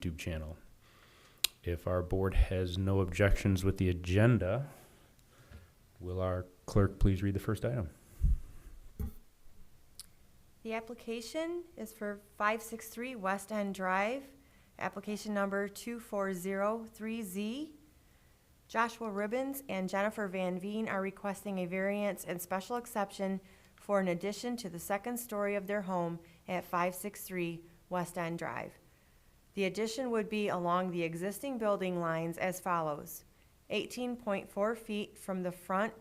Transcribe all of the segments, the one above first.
YouTube channel. If our board has no objections with the agenda, will our clerk please read the first item? The application is for 563 West End Drive, application number 2403Z. Joshua Ribbons and Jennifer Van Veen are requesting a variance and special exception for an addition to the second story of their home at 563 West End Drive. The addition would be along the existing building lines as follows: 18.4 feet from the front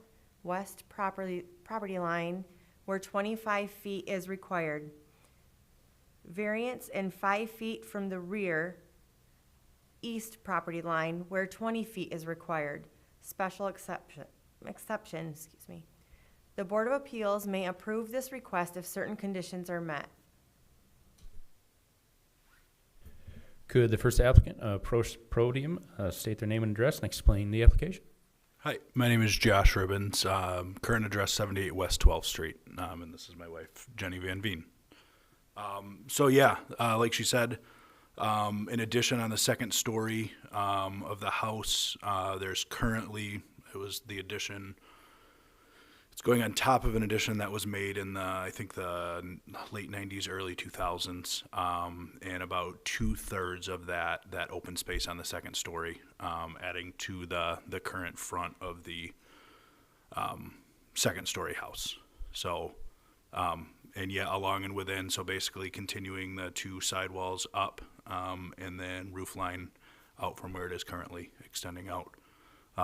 west property line, where 25 feet is required. Variance and 5 feet from the rear east property line, where 20 feet is required. Special exception. The Board of Appeals may approve this request if certain conditions are met. Could the first applicant approach podium, state their name and address, and explain the application? Hi, my name is Josh Ribbons. Current address 78 West 12th Street, and this is my wife, Jenny Van Veen. Like she said, in addition on the second story of the house, there's currently, it was the addition, it's going on top of an addition that was made in the, I think the late 90s, early 2000s, and about 2/3 of that open space on the second story, adding to the current front of the second story house. So, along and within, so basically continuing the two sidewalls up, and then roof line out from where it is currently, extending out.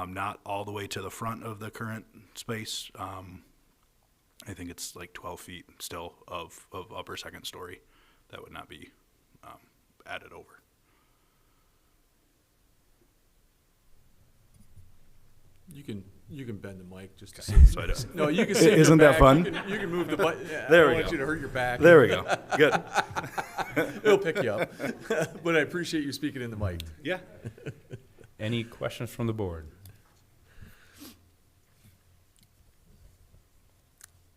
Not all the way to the front of the current space. I think it's like 12 feet still of upper second story that would not be added over. You can bend the mic just to Okay. see. So I don't- No, you can sit in Isn't your that back. fun? You can move the butt. Yeah, There I we don't want go. you to hurt your back. There we go. Good. It'll pick you up. But I appreciate you speaking in the mic. Yeah. Any questions from the board?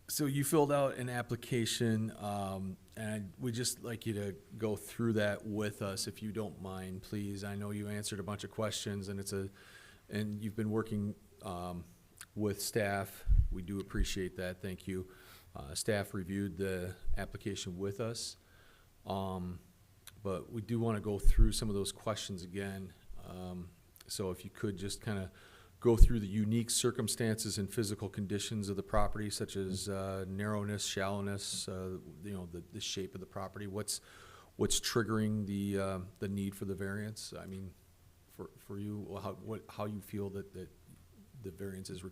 So you filled out an application, and we'd just like you to go through that with us, if you don't mind, please. I know you answered a bunch of questions, and and you've been working with staff. We do appreciate that. Thank you. Staff reviewed the application with us, but we do want to go through some of those questions again. So if you could just kind of go through the unique circumstances and physical conditions of the property, such as narrowness, shallowness, the shape of the property. What's triggering the need for the variance? I mean, for you, how you feel that the variance is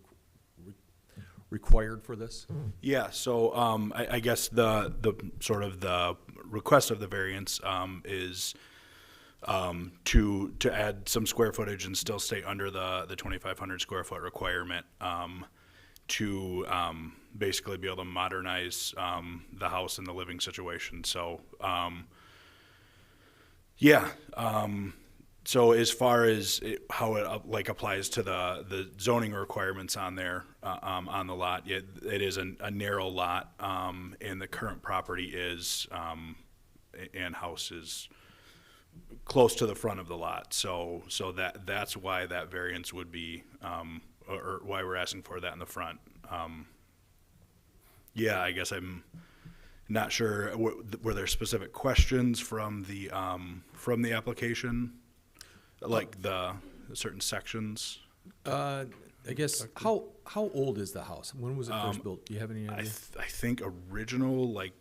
required for this? Yeah, so I guess the sort of the request of the variance is to add some square footage and still stay under the 2,500 square foot requirement, to basically be able to modernize the house and the living situation. So so as far as how it applies to the zoning requirements on there, on the lot, it is a narrow lot, and the current property is and house is close to the front of the lot. So that's why that variance would be, or why we're asking for that in the front. I guess I'm not sure. Were there specific questions from the application? Like the certain sections? I guess, how old is the house? When was it first built? Do you have any idea? I think original, I'm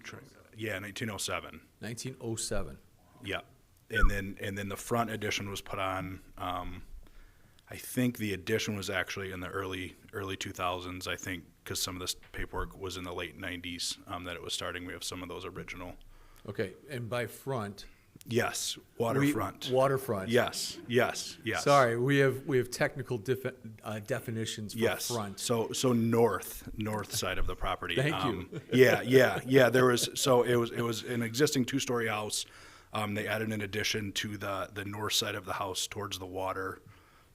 trying. Yeah, 1907. 1907. Yeah, and then the front addition was put on. I think the addition was actually in the early 2000s. I think because some of this paperwork was in the late 90s that it was starting. We have some of those original. Okay, and by front. Yes, waterfront. Waterfront. Yes. Sorry, we have technical definitions for front. So north side of the property. Thank you. Yeah. There was it was an existing 2-story house. They added an addition to the north side of the house towards the water,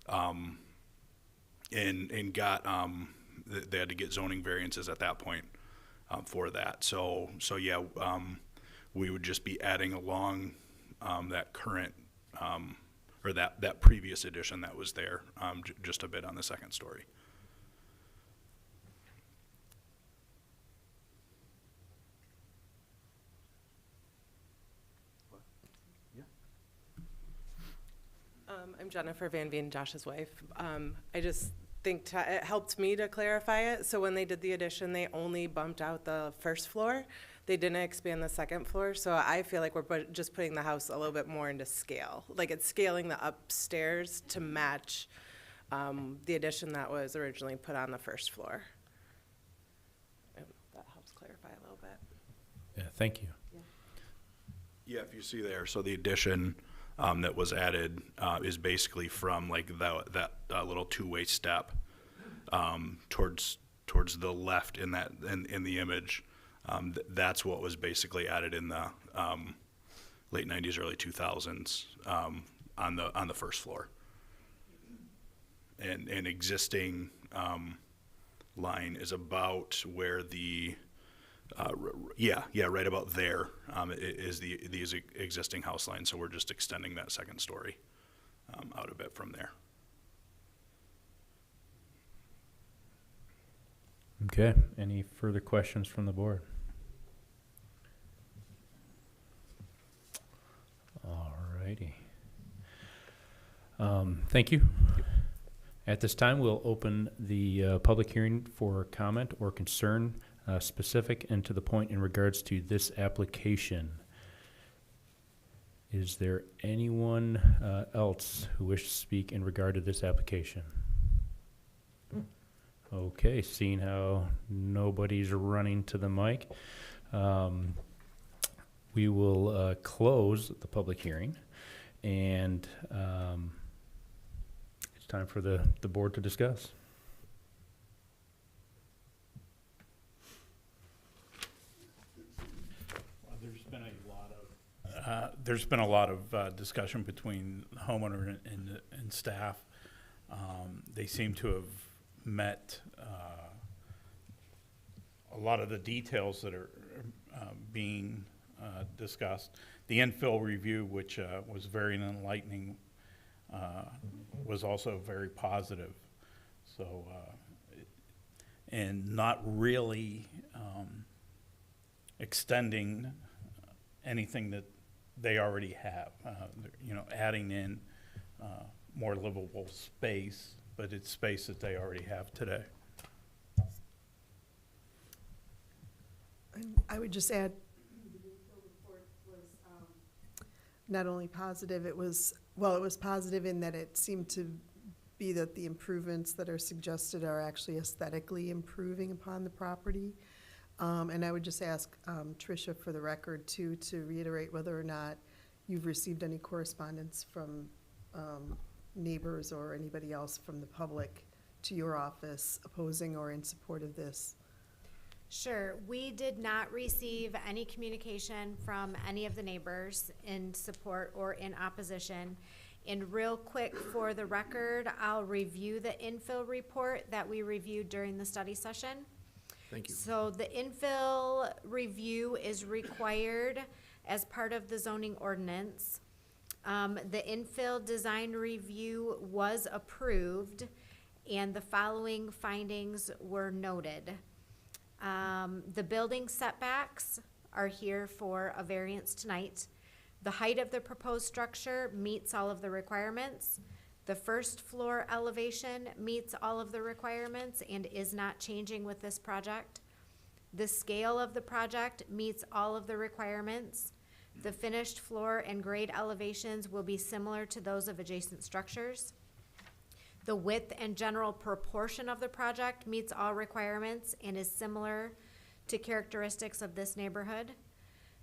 and got they had to get zoning variances at that point for that. We would just be adding along that current, or that previous addition that was there, just a bit on the second story. I'm Jennifer Van Veen, Josh's wife. I just think it helped me to clarify it. So when they did the addition, they only bumped out the first floor. They didn't expand the second floor. So I feel like we're just putting the house a little bit more into scale. Like it's scaling the upstairs to match the addition that was originally put on the first floor. And that helps clarify a little bit. Yeah, thank you. Yeah, if you see there, so the addition that was added is basically from like that little two-way step towards the left in the image. That's what was basically added in the late 90s, early 2000s on the first floor. And an existing line is about where the right about there is the existing house line. So we're just extending that second story out a bit from there. Okay, any further questions from the board? All righty. Thank you. At this time, we'll open the public hearing for comment or concern specific and to the point in regards to this application. Is there anyone else who wishes to speak in regard to this application? Okay, seeing how nobody's running to the mic, we will close the public hearing, and it's time for the board to discuss. There's been a lot of discussion between the homeowner and staff. They seem to have met a lot of the details that are being discussed. The infill review, which was very enlightening, was also very positive. So, and not really extending anything that they already have, adding in more livable space, but it's space that they already have today. And I would just add, the infill report was not only positive, it was positive in that it seemed to be that the improvements that are suggested are actually aesthetically improving upon the property. And I would just ask Tricia for the record too, to reiterate whether or not you've received any correspondence from neighbors or anybody else from the public to your office opposing or in support of this. Sure. We did not receive any communication from any of the neighbors in support or in opposition. And real quick, for the record, I'll review the infill report that we reviewed during the study session. Thank you. So the infill review is required as part of the zoning ordinance. The infill design review was approved, and the following findings were noted. The building setbacks are here for a variance tonight. The height of the proposed structure meets all of the requirements. The first floor elevation meets all of the requirements and is not changing with this project. The scale of the project meets all of the requirements. The finished floor and grade elevations will be similar to those of adjacent structures. The width and general proportion of the project meets all requirements and is similar to characteristics of this neighborhood.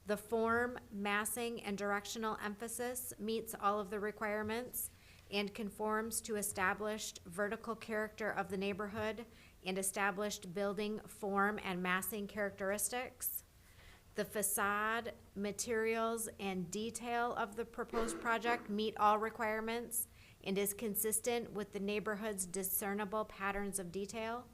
The form, massing, and directional emphasis meets all of the requirements and conforms to established vertical character of the neighborhood and established building form and massing characteristics. The facade, materials, and detail of the proposed project meet all requirements and is consistent with the neighborhood's discernible patterns of detail.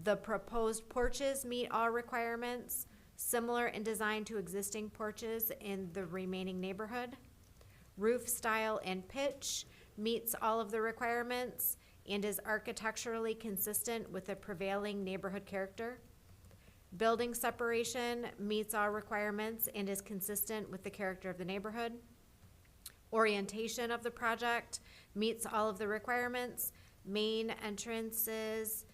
The proposed porches meet all requirements, similar in design to existing porches in the remaining neighborhood. roof style and pitch meets all of the requirements, and is architecturally consistent with the prevailing neighborhood character. Building separation meets all requirements and is consistent with the character of the neighborhood. Orientation of the project meets all of the requirements. Main entrances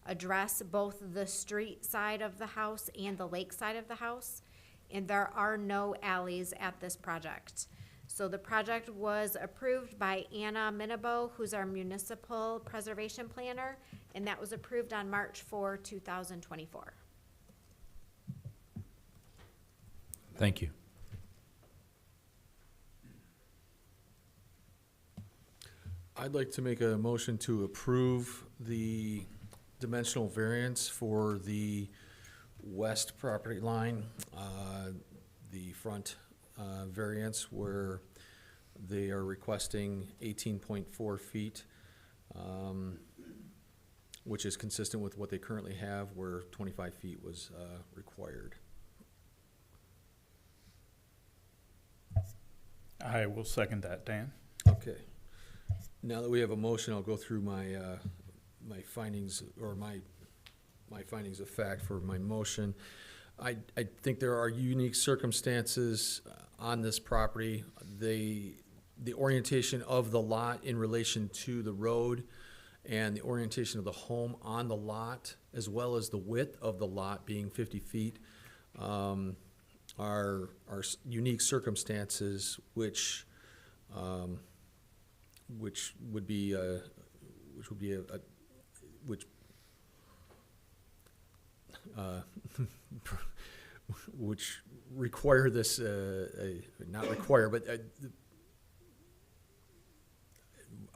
address both the street side of the house and the lake side of the house, and there are no alleys at this project. So the project was approved by Anna Minabo, who's our municipal preservation planner, and that was approved on March 4, 2024. Thank you. I'd like to make a motion to approve the dimensional variance for the west property line, the front variance where they are requesting 18.4 feet, which is consistent with what they currently have, where 25 feet was required. I will second that, Dan. Okay. Now that we have a motion, I'll go through my my findings, or my findings of fact for my motion. I think there are unique circumstances on this property. The orientation of the lot in relation to the road and the orientation of the home on the lot, as well as the width of the lot being 50 feet, are unique circumstances which would be which require this, not require, but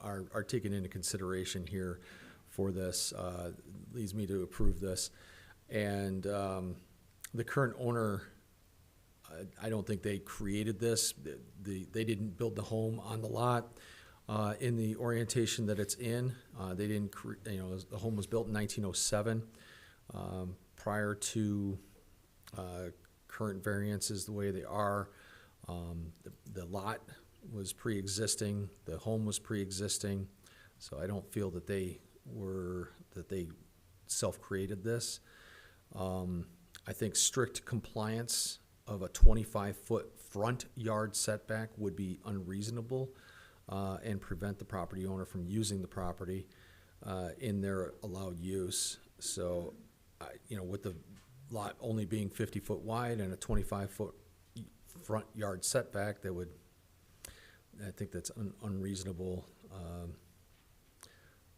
are taken into consideration here for this, leads me to approve this. And the current owner, I don't think they created this. They didn't build the home on the lot in the orientation that it's in. They didn't, the home was built in 1907. Prior to current variances the way they are, the lot was pre-existing, the home was pre-existing, so I don't feel that they self-created this. I think strict compliance of a 25-foot front yard setback would be unreasonable and prevent the property owner from using the property in their allowed use. So, with the lot only being 50 foot wide and a 25-foot front yard setback, I think that's unreasonable.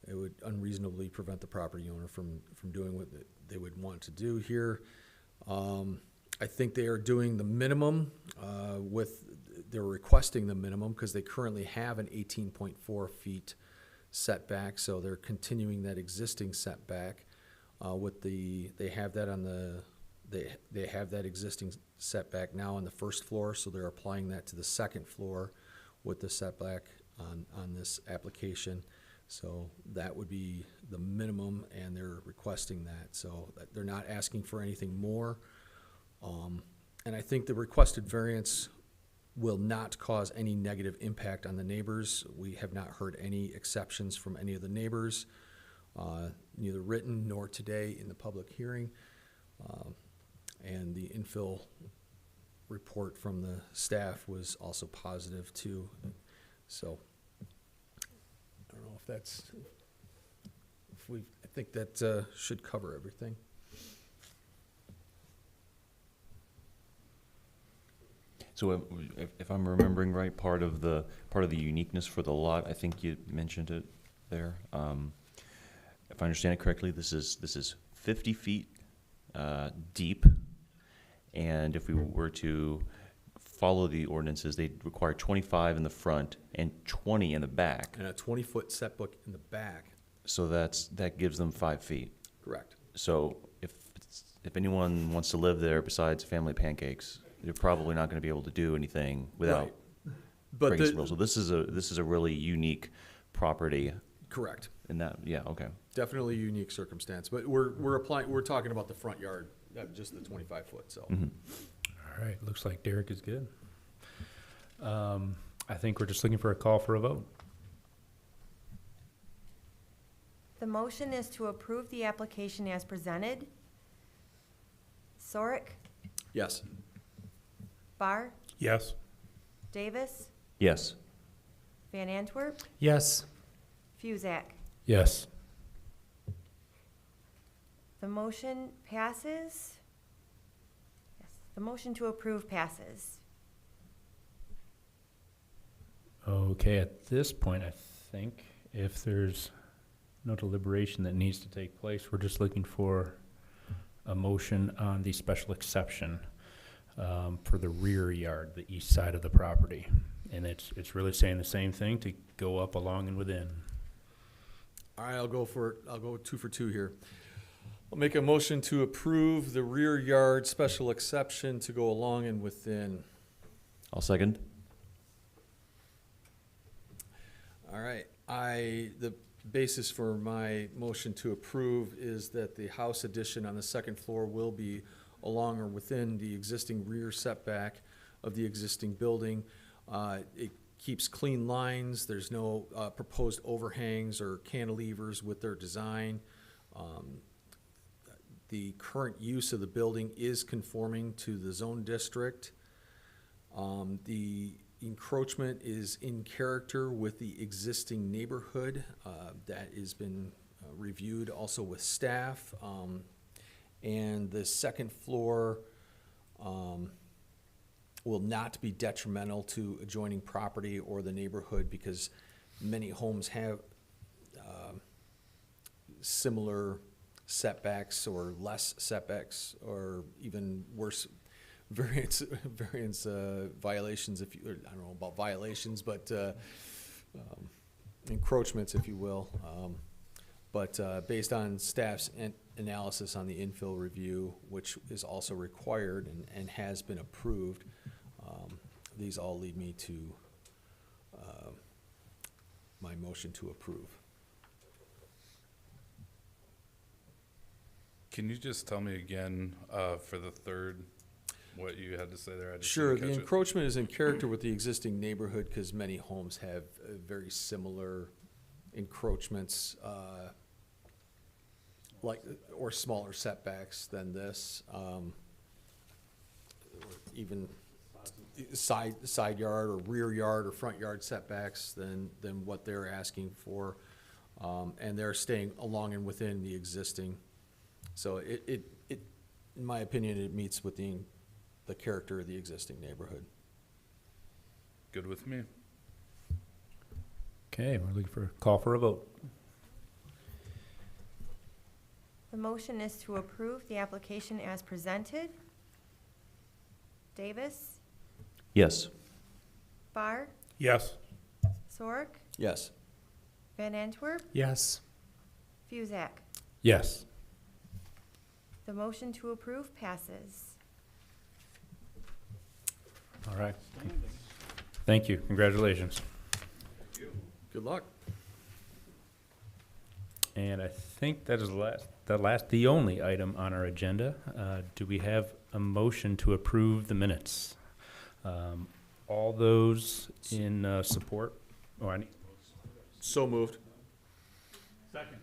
It would unreasonably prevent the property owner from doing what they would want to do here. I think they are doing the minimum they're requesting the minimum because they currently have an 18.4 feet setback, so they're continuing that existing setback. They have that existing setback now on the first floor, so they're applying that to the second floor with the setback on this application. So that would be the minimum, and they're requesting that. So they're not asking for anything more. And I think the requested variance will not cause any negative impact on the neighbors. We have not heard any exceptions from any of the neighbors, neither written nor today in the public hearing. And the infill report from the staff was also positive too. So I don't know I think that should cover everything. So if I'm remembering right, part of the uniqueness for the lot, I think you mentioned it there. If I understand it correctly, this is 50 feet deep, and if we were to follow the ordinances, they require 25 in the front and 20 in the back. And a 20-foot setback in the back. So that gives them 5 feet. Correct. So if anyone wants to live there besides Family Pancakes, they're probably not going to be able to do anything without breaking some rules. So this is a really unique property. Correct. In that, yeah, okay. Definitely a unique circumstance, but we're talking about the front yard, not just the 25 foot. So. Mm-hmm. All All right, looks like Derek is good. I think we're just looking for a call for a vote. The motion is to approve the application as presented. Sorick, Yes. Barr, Yes. Davis, Yes. Van Antwerp, Yes. Fusak. Yes. The motion passes. Yes, the motion to approve passes. Okay, at this point, I think if there's no deliberation that needs to take place, we're just looking for a motion on the special exception for the rear yard, the east side of the property. And it's really saying the same thing, to go up, along, and within. All right, I'll go 2 for 2 here. I'll make a motion to approve the rear yard special exception to go along and within. I'll second. All right, the basis for my motion to approve is that the house addition on the second floor will be along or within the existing rear setback of the existing building. It keeps clean lines. There's no proposed overhangs or cantilevers with their design. The current use of the building is conforming to the zone district. The encroachment is in character with the existing neighborhood. That has been reviewed also with staff. And the second floor will not be detrimental to adjoining property or the neighborhood, because many homes have similar setbacks or less setbacks, or even worse variance violations, if you, I don't know about violations, but encroachments, if you will. But based on staff's analysis on the infill review, which is also required and has been approved, these all lead me to my motion to approve. Can you just tell me again, for the third, what you had to say there? I just Sure, didn't the catch it. encroachment is in character with the existing neighborhood, because many homes have very similar encroachments, or smaller setbacks than this. Even side yard or rear yard or front yard setbacks than what they're asking for. And they're staying along and within the existing. So it, in my opinion, it meets with the character of the existing neighborhood. Good with me. Okay, we're looking for a call for a vote. The motion is to approve the application as presented. Davis, Yes. Barr, Yes. Sorick, Yes. Van Antwerp, Yes. Fusak. Yes. The motion to approve passes. All right. Thank you. Congratulations. Good luck. And I think that is the only item on our agenda. Do we have a motion to approve the minutes? All those in support? Oh, I need. So moved. Second.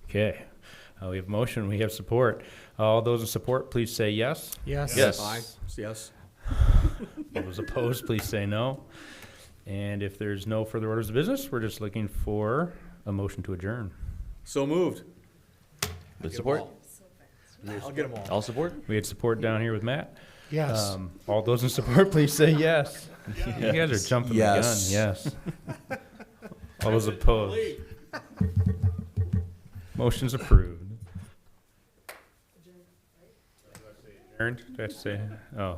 Okay. We have motion, we have support. All those in support, please say yes. Yes. Yes. Aye. Yes. All those opposed, please say no. And if there's no further orders of business, we're just looking for a motion to adjourn. So moved. With support? I'll get them all. All support? We had support down here with Matt. Yes. All those in support, please say yes. You guys are jumping the gun, Yes. yes. All those opposed? Motion's approved. Adjourned? Do I have to say? Oh,